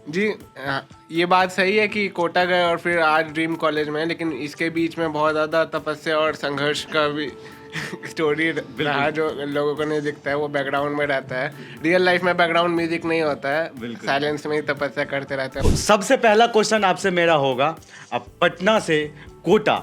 जी ये बात सही है कि कोटा गए और फिर आज ड्रीम कॉलेज में, लेकिन इसके बीच में बहुत ज़्यादा तपस्या और संघर्ष का भी स्टोरी रहा जो लोगों को नहीं दिखता है, वो बैकग्राउंड में रहता है। रियल लाइफ में बैकग्राउंड म्यूजिक नहीं होता है, साइलेंस में ही तपस्या करते रहते हैं। सबसे पहला क्वेश्चन आपसे मेरा होगा, आप पटना से कोटा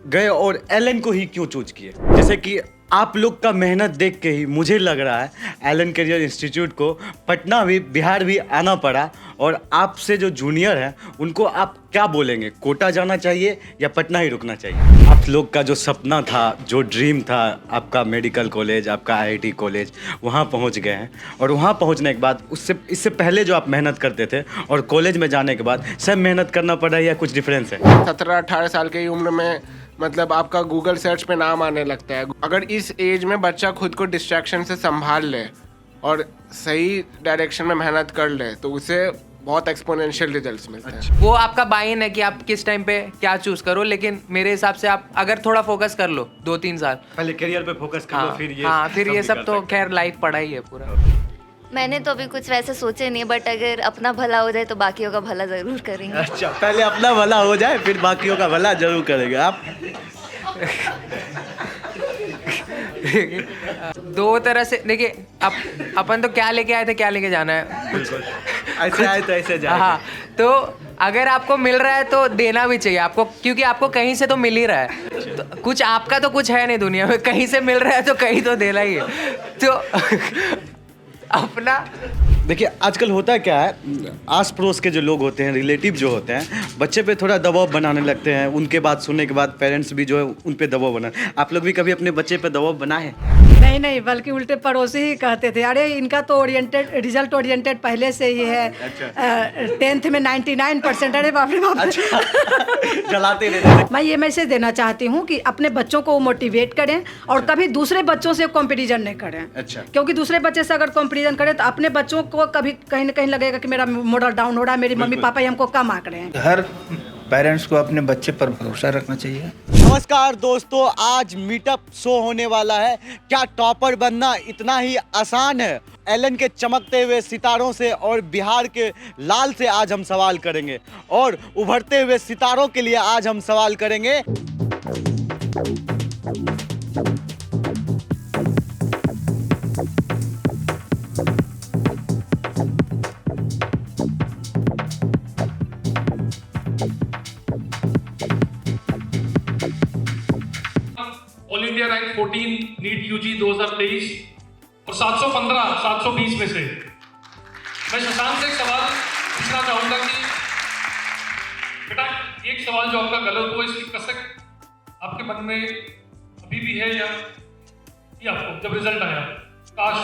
गए और एलन को ही क्यों चूज किए? जैसे कि आप लोग का मेहनत देख के ही मुझे लग रहा है एलन करियर इंस्टीट्यूट को पटना भी, बिहार भी आना पड़ा। और आपसे जो जूनियर हैं उनको आप क्या बोलेंगे, कोटा जाना चाहिए या पटना ही रुकना चाहिए? आप लोग का जो सपना था, जो ड्रीम था, आपका मेडिकल कॉलेज, आपका आईआईटी कॉलेज, वहाँ पहुँच गए हैं। और वहाँ पहुँचने के बाद इससे पहले जो आप मेहनत करते थे और कॉलेज में जाने के बाद सब मेहनत करना पड़ा या कुछ डिफरेंस है? 17-18 साल की उम्र में मतलब आपका गूगल सर्च पे नाम आने लगता है। अगर इस एज में बच्चा खुद को डिस्ट्रैक्शन से संभाल ले और सही डायरेक्शन में मेहनत कर ले तो उसे बहुत एक्सपोनेंशियल रिजल्ट्स मिलते हैं। वो आपका बाइन है कि आप किस टाइम पे क्या चूज करो, लेकिन मेरे हिसाब से आप अगर थोड़ा फोकस कर लो 2-3 साल पहले करियर पे फोकस कर लो, फिर ये सब तो खैर लाइफ पढ़ाई है पूरा। मैंने तो अभी कुछ वैसे सोचे नहीं, बट अगर अपना भला हो जाए तो बाकियों का भला ज़रूर करेंगे। अच्छा, पहले अपना भला हो जाए फिर बाकियों का भला जरूर करेंगे आप। दो तरह से देखिए, अपन तो क्या लेके आए थे, क्या लेके जाना है, ऐसे आए तो ऐसे जाए। हाँ, तो अगर आपको मिल रहा है तो देना भी चाहिए आपको, क्योंकि आपको कहीं से तो मिल ही रहा है। तो कुछ आपका तो कुछ है नहीं दुनिया में, कहीं से मिल रहा है तो कहीं तो देना ही है। तो अपना देखिए आजकल होता क्या है, आस पड़ोस के जो लोग होते हैं, रिलेटिव जो होते हैं, बच्चे पे थोड़ा दबाव बनाने लगते हैं। उनके बात सुनने के बाद पेरेंट्स भी जो है उन पे दबाव बना। आप लोग भी कभी अपने बच्चे पे दबाव बनाए हैं? नहीं, बल्कि उल्टे पड़ोसी ही कहते थे, अरे इनका तो रिजल्ट ओरिएंटेड पहले से ही है। अच्छा। 10th में 99%। अरे बाप रे बाप। अच्छा। जलाते रहते। मैं ये मैसेज देना चाहती हूँ कि अपने बच्चों को मोटिवेट करें और कभी दूसरे बच्चों से कंपैरिजन नहीं करें। अच्छा। क्योंकि दूसरे बच्चे से अगर कंपैरिजन करें तो अपने बच्चों को कभी कहीं ना कहीं लगेगा कि मेरा मॉडल डाउन हो रहा है, मेरी मम्मी पापा ही हमको कम आंक रहे हैं। हर पेरेंट्स को अपने बच्चे पर भरोसा रखना चाहिए। नमस्कार दोस्तों, आज मीटअप शो होने वाला है। क्या टॉपर बनना इतना ही आसान है? एलन के चमकते हुए सितारों से और बिहार के लाल से आज हम सवाल करेंगे, और उभरते हुए सितारों के लिए आज हम सवाल करेंगे। All India rank 14 NEET UG 2023 और 720 में से मैं शशांक से एक सवाल पूछना चाहूंगा कि बेटा, एक सवाल जो आपका गलत हो, इसकी कसक आपके मन में अभी भी है या आपको जब रिजल्ट आया काश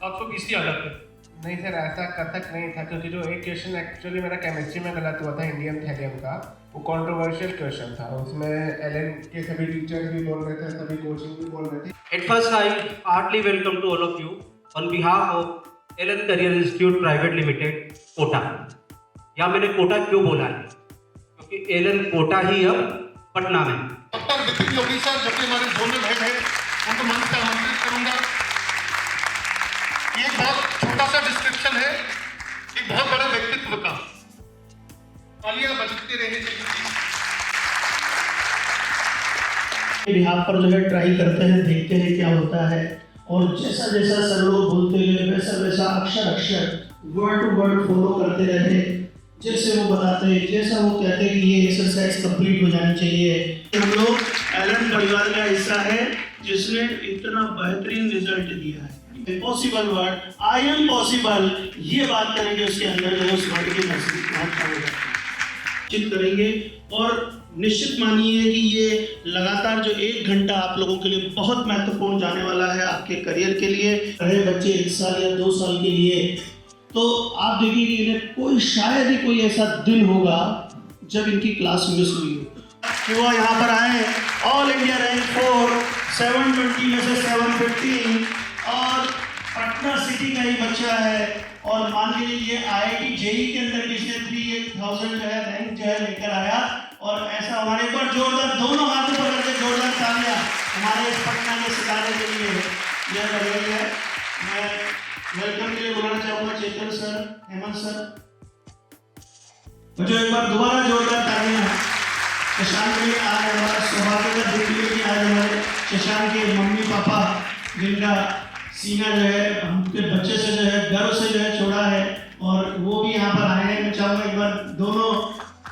720 ही आ जाते? नहीं सर, ऐसा कथक नहीं था, क्योंकि जो एक क्वेश्चन एक्चुअली मेरा केमिस्ट्री में गलत हुआ था, इंडियम थैलियम का, वो कंट्रोवर्शियल क्वेश्चन था। उसमें एलन के सभी टीचर्स भी बोल रहे थे, सभी कोचिंग भी बोल रहे थे। At first, I heartily welcome to all of you on behalf of Ellen Career Institute Private Limited, Kota. या मैंने कोटा क्यों बोला है? क्योंकि एलन कोटा ही अब पटना में। डॉक्टर विपिन योगी सर जब भी हमारे जोन में बैठे उनको मंच पर आमंत्रित करूंगा। ये बहुत छोटा सा डिस्क्रिप्शन है एक बहुत बड़े व्यक्तित्व का। तालियां बजती रहनी चाहिए। बिहार पर जो है ट्राई करते हैं, देखते हैं क्या होता है, और जैसा जैसा सर लोग बोलते गए वैसा वैसा अक्षर वर्ड टू वर्ड फॉलो करते रहे। जैसे वो बताते, जैसा वो कहते कि ये एक्सरसाइज कंप्लीट हो जानी चाहिए। हम लोग एलन परिवार का हिस्सा है जिसने इतना बेहतरीन रिजल्ट दिया है। Possible word, I am possible, ये बात करेंगे उसके अंदर जो उस वर्ड की निश्चित करेंगे। और निश्चित मानिए कि ये लगातार जो 1 घंटा आप लोगों के लिए बहुत महत्वपूर्ण जाने वाला है आपके करियर के लिए। रहे बच्चे 1 साल या 2 साल के लिए, तो आप देखिए कि इन्हें कोई शायद ही कोई ऐसा दिन होगा जब इनकी क्लास मिस हुई हो कि वो यहाँ पर आए। ऑल इंडिया रैंक 4, 720 में से 715, और पटना सिटी का ही बच्चा है। और मान लीजिए ये IIT JEE के अंदर इसने 3000 जो है रैंक जो है लेकर आया। और ऐसा हमारे एक बार जोरदार दोनों हाथों पर करके जोरदार तालियां हमारे इस पटना के सितारे के लिए यह लग रही है। मैं वेलकम के लिए बुलाना चाहूँगा चेतन सर, हेमंत सर। मुझे एक बार दोबारा जोरदार तालियां शशांक के लिए। आज हमारा सौभाग्य का दिन है कि आज हमारे शशांक के मम्मी पापा जिनका सीना जो है उनके बच्चे से जो है गर्व से जो है छोड़ा है और वो भी यहाँ पर आए हैं। मैं चाहूँगा एक बार दोनों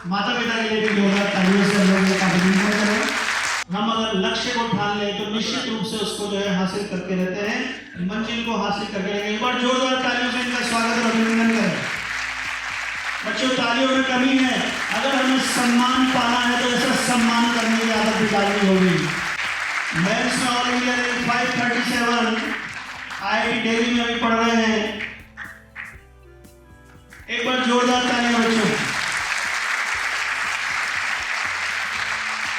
माता पिता के लिए भी जोरदार तालियों से लोग अभिनंदन करें। हम अगर लक्ष्य को ठान लें तो निश्चित रूप से उसको जो है हासिल करके रहते हैं, मंजिल को हासिल करके रहेंगे। एक बार जोरदार तालियों से इनका स्वागत और अभिनंदन करें। बच्चों तालियों में कमी है, अगर हमें सम्मान पाना है तो ऐसा सम्मान करने की आदत भी डालनी होगी। मेंस में all India rank 537 IIT Delhi में अभी पढ़ रहे हैं। एक बार जोरदार तालियां बच्चों।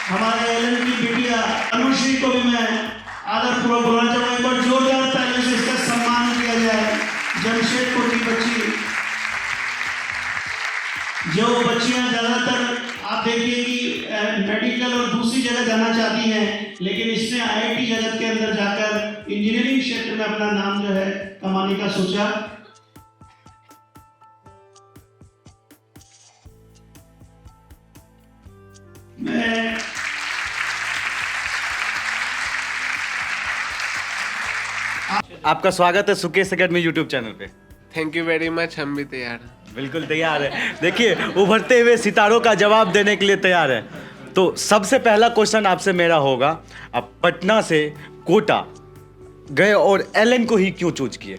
हमारे एलन की बिटिया अनुश्री को भी मैं आदरपूर्वक बुलाना चाहूंगा। एक बार जोरदार तालियों से इसका सम्मान किया जाए। जमशेदपुर की बच्ची, जो बच्चियां ज्यादातर आप देखिए कि मेडिकल और दूसरी जगह जाना चाहती हैं, लेकिन इसने IIT जगत के अंदर जाकर इंजीनियरिंग क्षेत्र में अपना नाम जो है कमाने का सोचा। मैं आपका स्वागत है सुकेश अकेडमी यूट्यूब चैनल पे। थैंक यू वेरी मच, हम भी तैयार हैं। बिल्कुल तैयार है। देखिए उभरते हुए सितारों का जवाब देने के लिए तैयार है। तो सबसे पहला क्वेश्चन आपसे मेरा होगा, आप पटना से कोटा गए और एलन को ही क्यों चूज किए?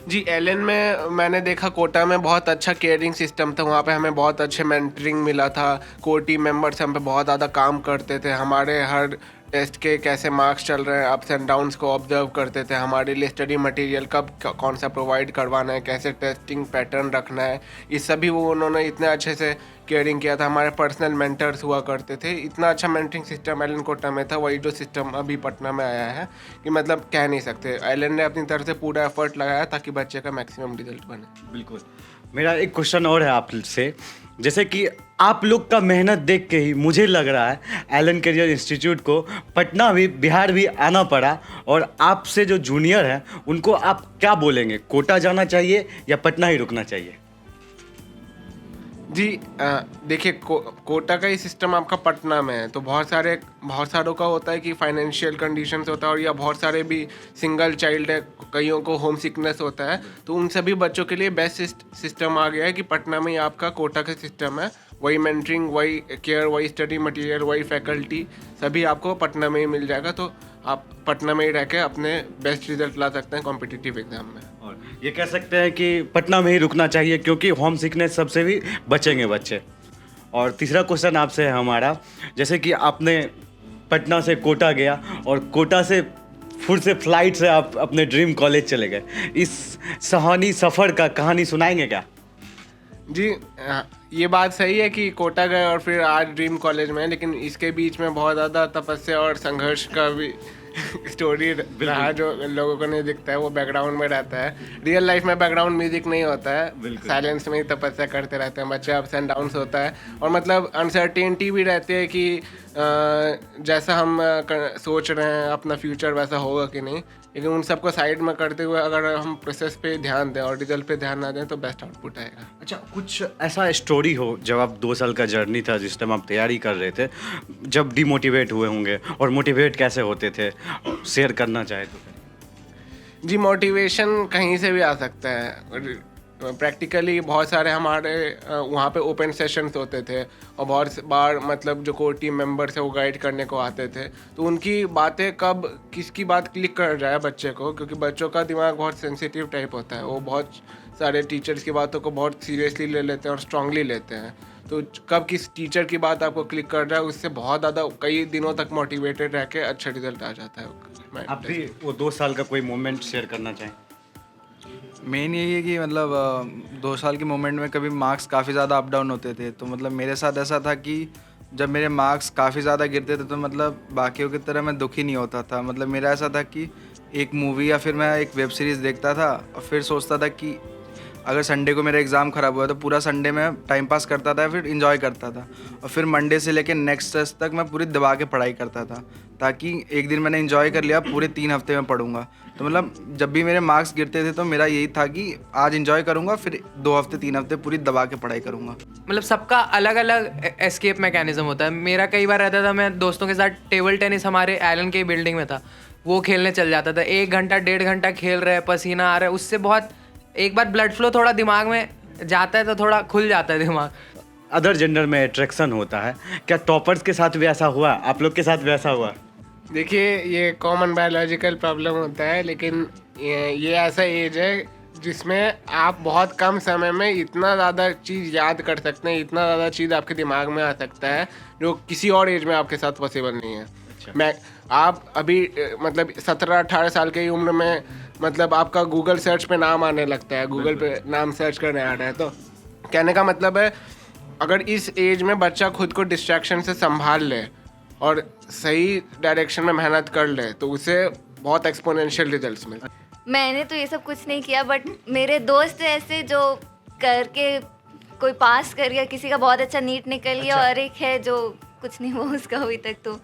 जी, एलन में मैंने देखा कोटा में बहुत अच्छा केयरिंग सिस्टम था। वहाँ पे हमें बहुत अच्छे मेंटरिंग मिला था। कोर टीम मेंबर्स हम पे बहुत ज़्यादा काम करते थे। हमारे हर टेस्ट के कैसे मार्क्स चल रहे हैं, अप्स एंड डाउन्स को ऑब्जर्व करते थे। हमारे लिए स्टडी मटेरियल कब कौन सा प्रोवाइड करवाना है, कैसे टेस्टिंग पैटर्न रखना है, ये सभी वो उन्होंने इतने अच्छे से केयरिंग किया था। हमारे पर्सनल मेंटर्स हुआ करते थे। इतना अच्छा मेंटरिंग सिस्टम एलन कोटा में था। वही जो सिस्टम अभी पटना में आया है कि मतलब कह नहीं सकते। एलन ने अपनी तरफ से पूरा एफर्ट लगाया ताकि बच्चे का मैक्सिमम रिजल्ट बने। बिल्कुल। मेरा एक क्वेश्चन और है आपसे, जैसे कि आप लोग का मेहनत देख के ही मुझे लग रहा है एलन करियर इंस्टीट्यूट को पटना भी, बिहार भी आना पड़ा। और आपसे जो जूनियर हैं उनको आप क्या बोलेंगे, कोटा जाना चाहिए या पटना ही रुकना चाहिए? जी देखिए, कोटा का ही सिस्टम आपका पटना में है, तो बहुत सारों का होता है कि फाइनेंशियल कंडीशंस होता है, और या बहुत सारे भी सिंगल चाइल्ड है, कईयों को होम सिकनेस होता है। तो उन सभी बच्चों के लिए बेस्ट सिस्टम आ गया है कि पटना में ही आपका कोटा का सिस्टम है। वही मेंटरिंग, वही केयर, वही स्टडी मटेरियल, वही फैकल्टी, सभी आपको पटना में ही मिल जाएगा। तो आप पटना में ही रह के अपने बेस्ट रिजल्ट ला सकते हैं कॉम्पिटिटिव एग्जाम में। और ये कह सकते हैं कि पटना में ही रुकना चाहिए क्योंकि होम सिकनेस सबसे भी बचेंगे बच्चे। और तीसरा क्वेश्चन आपसे है हमारा, जैसे कि आपने पटना से कोटा गया और कोटा से फिर से फ्लाइट से आप अपने ड्रीम कॉलेज चले गए, इस सुहानी सफ़र का कहानी सुनाएंगे क्या? जी, ये बात सही है कि कोटा गए और फिर आज ड्रीम कॉलेज में, लेकिन इसके बीच में बहुत ज़्यादा तपस्या और संघर्ष का भी स्टोरी रहा जो लोगों को नहीं दिखता है, वो बैकग्राउंड में रहता है। रियल लाइफ में बैकग्राउंड म्यूजिक नहीं होता है, साइलेंस में ही तपस्या करते रहते हैं बच्चे। अप्स एंड डाउन्स होता है और मतलब अनसर्टेनिटी भी रहती है कि जैसा हम सोच रहे हैं अपना फ्यूचर वैसा होगा कि नहीं। लेकिन उन सबको साइड में करते हुए अगर हम प्रोसेस पे ध्यान दें और रिजल्ट पे ध्यान ना दें तो बेस्ट आउटपुट आएगा। अच्छा, कुछ ऐसा स्टोरी हो जब आप 2 साल का जर्नी था जिस टाइम आप तैयारी कर रहे थे, जब डिमोटिवेट हुए होंगे और मोटिवेट कैसे होते थे, शेयर करना चाहे तो? जी, मोटिवेशन कहीं से भी आ सकता है। प्रैक्टिकली बहुत सारे हमारे वहाँ पे ओपन सेशंस होते थे और बहुत बार मतलब जो कोर टीम मेंबर्स है वो गाइड करने को आते थे। तो उनकी बातें कब किसकी बात क्लिक कर जाए बच्चे को, क्योंकि बच्चों का दिमाग बहुत सेंसिटिव टाइप होता है, वो बहुत सारे टीचर्स की बातों को बहुत सीरियसली ले लेते हैं और स्ट्रांगली लेते हैं। तो कब किस टीचर की बात आपको क्लिक कर रहा है उससे बहुत ज़्यादा कई दिनों तक मोटिवेटेड रह के अच्छा रिजल्ट आ जाता है। आप भी वो 2 साल का कोई मोमेंट शेयर करना चाहें? मेन यही है कि मतलब 2 साल के मोमेंट में कभी मार्क्स काफ़ी ज़्यादा अप डाउन होते थे। तो मतलब मेरे साथ ऐसा था कि जब मेरे मार्क्स काफ़ी ज़्यादा गिरते थे तो मतलब बाकियों की तरह मैं दुखी नहीं होता था। मतलब मेरा ऐसा था कि एक मूवी या फिर मैं एक वेब सीरीज़ देखता था और फिर सोचता था कि अगर संडे को मेरा एग्ज़ाम ख़राब हुआ तो पूरा संडे में टाइम पास करता था, फिर इंजॉय करता था, और फिर मंडे से लेकर नेक्स्ट टेस्ट तक मैं पूरी दबा के पढ़ाई करता था, ताकि एक दिन मैंने इंजॉय कर लिया, पूरे 3 हफ्ते में पढ़ूंगा। तो मतलब जब भी मेरे मार्क्स गिरते थे तो मेरा यही था कि आज इंजॉय करूंगा, फिर 2 हफ्ते 3 हफ्ते पूरी दबा के पढ़ाई करूंगा। मतलब सबका अलग अलग एस्केप मैकेनिज्म होता है। मेरा कई बार रहता था, मैं दोस्तों के साथ टेबल टेनिस हमारे एलन के बिल्डिंग में था, वो खेलने चल जाता था। 1 घंटा 1.5 घंटा खेल रहे, पसीना आ रहा है, उससे बहुत एक बार ब्लड फ्लो थोड़ा दिमाग में जाता है तो थोड़ा खुल जाता है दिमाग। अदर जेंडर में अट्रैक्शन होता है, क्या टॉपर्स के साथ भी ऐसा हुआ? आप लोग के साथ भी ऐसा हुआ? देखिए, ये कॉमन बायोलॉजिकल प्रॉब्लम होता है, लेकिन ये ऐसा एज है जिसमें आप बहुत कम समय में इतना ज़्यादा चीज़ याद कर सकते हैं, इतना ज़्यादा चीज़ आपके दिमाग में आ सकता है जो किसी और एज में आपके साथ पॉसिबल नहीं है। मैं आप अभी मतलब 17-18 साल की उम्र में मतलब आपका गूगल सर्च पे नाम आने लगता है, गूगल पे नाम सर्च करने आ रहा है। तो कहने का मतलब है, अगर इस एज में बच्चा खुद को डिस्ट्रैक्शन से संभाल ले और सही डायरेक्शन में मेहनत कर ले तो उसे बहुत एक्सपोनेंशियल रिजल्ट्स मिलते हैं। मैंने तो ये सब कुछ नहीं किया, बट मेरे दोस्त ऐसे जो करके कोई पास कर गया, किसी का बहुत अच्छा नीट निकल गया, और एक है जो कुछ नहीं हुआ उसका अभी तक। तो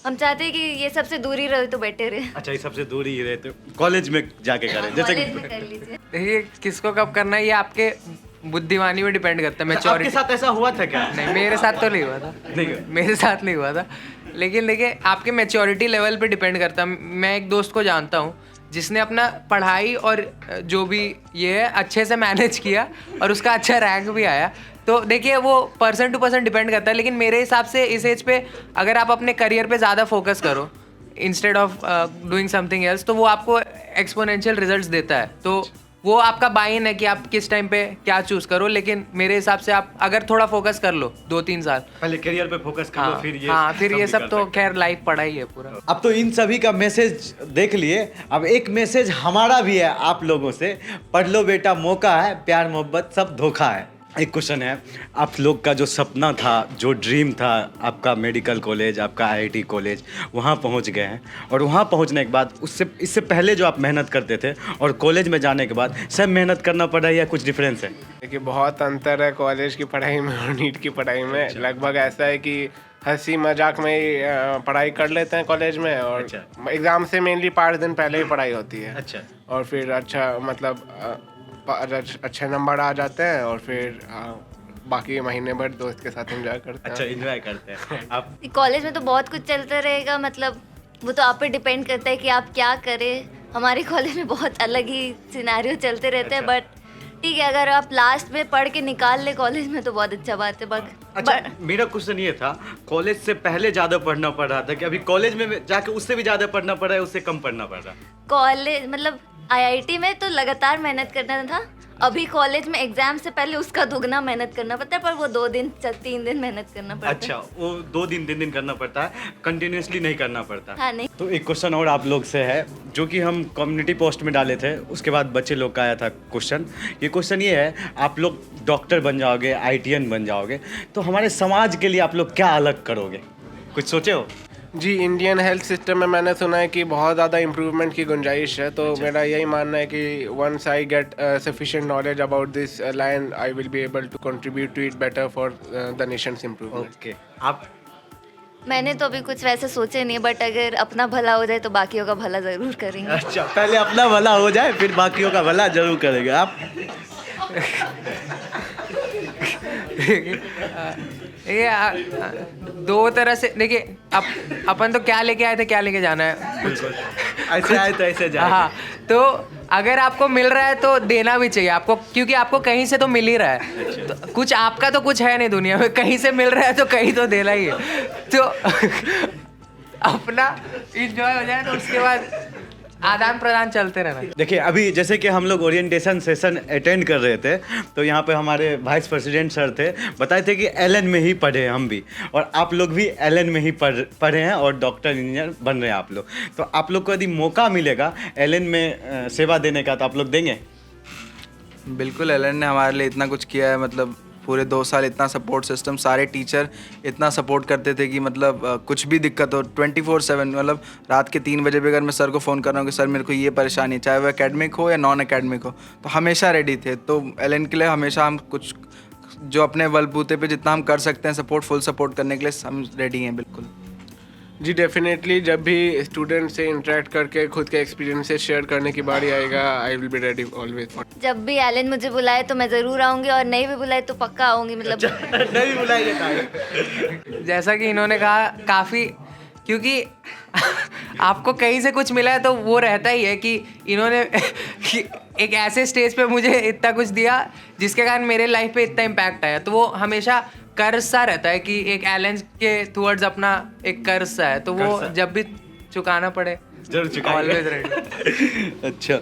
हम चाहते हैं कि ये सबसे दूरी रहे तो बेटर है। अच्छा, ये सबसे दूर ही रहते, कॉलेज में जाके करें, जैसे कॉलेज में कर लीजिए। देखिए, किसको कब करना है ये आपके बुद्धिमानी में डिपेंड करता है। आपके मैच्योरिटी साथ ऐसा हुआ था क्या? नहीं, मेरे साथ तो नहीं हुआ था, मेरे साथ नहीं हुआ था, लेकिन देखिए आपके मैच्योरिटी लेवल पे डिपेंड करता है। मैं एक दोस्त को जानता हूँ जिसने अपना पढ़ाई और जो भी ये है अच्छे से मैनेज किया और उसका अच्छा रैंक भी आया। तो देखिए, वो पर्सन टू पर्सन डिपेंड करता है, लेकिन मेरे हिसाब से इस एज पे अगर आप अपने करियर पे ज़्यादा फोकस करो instead of doing something else, तो वो आपको एक्सपोनेंशियल रिजल्ट्स देता है। तो वो आपका बाइन है कि आप किस टाइम पे क्या चूज़ करो, लेकिन मेरे हिसाब से आप अगर थोड़ा फोकस कर लो 2-3 साल पहले करियर पे फोकस कर लो, फिर ये सब तो खैर लाइफ पढ़ाई है पूरा। अब तो इन सभी का मैसेज देख लिए, अब एक मैसेज हमारा भी है आप लोगों से, पढ़ लो बेटा, मौका है, प्यार मोहब्बत सब धोखा है। एक क्वेश्चन है, आप लोग का जो सपना था, जो ड्रीम था, आपका मेडिकल कॉलेज, आपका IIT कॉलेज, वहाँ पहुँच गए हैं, और वहाँ पहुँचने के बाद इससे पहले जो आप मेहनत करते थे और कॉलेज में जाने के बाद सब मेहनत करना पड़ा या कुछ डिफरेंस है? देखिए, बहुत अंतर है कॉलेज की पढ़ाई में और नीट की पढ़ाई में। लगभग ऐसा है कि हंसी मजाक में ही पढ़ाई कर लेते हैं कॉलेज में, और एग्ज़ाम से मेनली 5 दिन पहले ही पढ़ाई होती है। अच्छा। और फिर अच्छा मतलब अच्छे नंबर आ जाते हैं, और फिर बाकी महीने भर दोस्त के साथ एंजॉय करते हैं। अच्छा, एंजॉय करते हैं आप? कॉलेज में तो बहुत कुछ चलता रहेगा, मतलब वो तो आप पे डिपेंड करता है कि आप क्या करें। हमारे कॉलेज में बहुत अलग ही सिनेरियो चलते रहते हैं, बट ठीक है, अगर आप लास्ट में पढ़ के निकाल ले कॉलेज में तो बहुत अच्छा बात है। अच्छा, मेरा क्वेश्चन ये था, कॉलेज से पहले ज़्यादा पढ़ना पड़ रहा था कि अभी कॉलेज में जाके उससे भी ज़्यादा पढ़ना पड़ रहा है, उससे कम पढ़ना पड़ रहा है? कॉलेज मतलब IIT में तो लगातार मेहनत करना था, अभी कॉलेज में एग्जाम से पहले उसका दुगना मेहनत करना पड़ता है, पर वो 2 दिन 3 दिन मेहनत करना पड़ता है। अच्छा, वो 2 दिन 3 दिन करना पड़ता है, कंटिन्यूसली नहीं करना पड़ता। हाँ, नहीं। तो एक क्वेश्चन और आप लोग से है, जो कि हम कम्युनिटी पोस्ट में डाले थे, उसके बाद बच्चे लोग का आया था क्वेश्चन। ये क्वेश्चन ये है, आप लोग डॉक्टर बन जाओगे, IITian बन जाओगे, तो हमारे समाज के लिए आप लोग क्या अलग करोगे? कुछ सोचे हो? जी, इंडियन हेल्थ सिस्टम में मैंने सुना है कि बहुत ज़्यादा इम्प्रूवमेंट की गुंजाइश है। तो मेरा यही मानना है कि once I get sufficient knowledge about this line, I will be able to contribute to it better for the nation's improvement. Okay, आप? मैंने तो अभी कुछ वैसे सोचे नहीं, बट अगर अपना भला हो जाए तो बाकियों का भला ज़रूर करेंगे। अच्छा, पहले अपना भला हो जाए फिर बाकियों का भला जरूर करेंगे। आप? ये 2 तरह से देखिए, अपन तो क्या लेके आए थे, क्या लेके जाना है, ऐसे आए तो ऐसे जाए। हाँ, तो अगर आपको मिल रहा है तो देना भी चाहिए आपको, क्योंकि आपको कहीं से तो मिल ही रहा है। तो कुछ आपका तो कुछ है नहीं दुनिया में, कहीं से मिल रहा है तो कहीं तो देना ही है। तो अपना इंजॉय हो जाए तो उसके बाद आदान प्रदान चलते रहना। देखिए, अभी जैसे कि हम लोग ओरिएंटेशन सेशन अटेंड कर रहे थे, तो यहाँ पे हमारे वाइस प्रेसिडेंट सर थे, बताए थे कि एलन में ही पढ़े हम भी, और आप लोग भी एलन में ही पढ़े हैं और डॉक्टर इंजीनियर बन रहे हैं आप लोग। तो आप लोग को यदि मौका मिलेगा एलन में सेवा देने का तो आप लोग देंगे? बिल्कुल, एलन ने हमारे लिए इतना कुछ किया है, मतलब पूरे 2 साल इतना सपोर्ट सिस्टम, सारे टीचर इतना सपोर्ट करते थे कि मतलब कुछ भी दिक्कत हो 24/7, मतलब रात के 3 बजे भी अगर मैं सर को फ़ोन कर रहा हूँ कि सर मेरे को ये परेशानी, चाहे वो एकेडमिक हो या नॉन एकेडमिक हो, तो हमेशा रेडी थे। तो एलन के लिए हमेशा हम कुछ जो अपने बलबूते पे जितना हम कर सकते हैं सपोर्ट, फुल सपोर्ट करने के लिए हम रेडी हैं बिल्कुल। जी डेफिनेटली, जब भी स्टूडेंट से इंटरेक्ट करके खुद के एक्सपीरियंसेस शेयर करने की बारी आएगा, आई विल बी रेडी ऑलवेज। जब भी एलन मुझे बुलाए तो मैं ज़रूर आऊँगी, और नहीं भी बुलाए तो पक्का आऊँगी। मतलब नहीं बुलाइए। जैसा कि इन्होंने कहा काफ़ी, क्योंकि आपको कहीं से कुछ मिला है तो वो रहता ही है कि इन्होंने एक ऐसे स्टेज पे मुझे इतना कुछ दिया जिसके कारण मेरे लाइफ पे इतना इम्पैक्ट आया, तो वो हमेशा कर्ज सा रहता है कि एक एलन के टुवर्ड्स अपना एक कर्ज सा है, तो वो जब भी चुकाना पड़े जरूर चुकाएंगे। Always ready. अच्छा,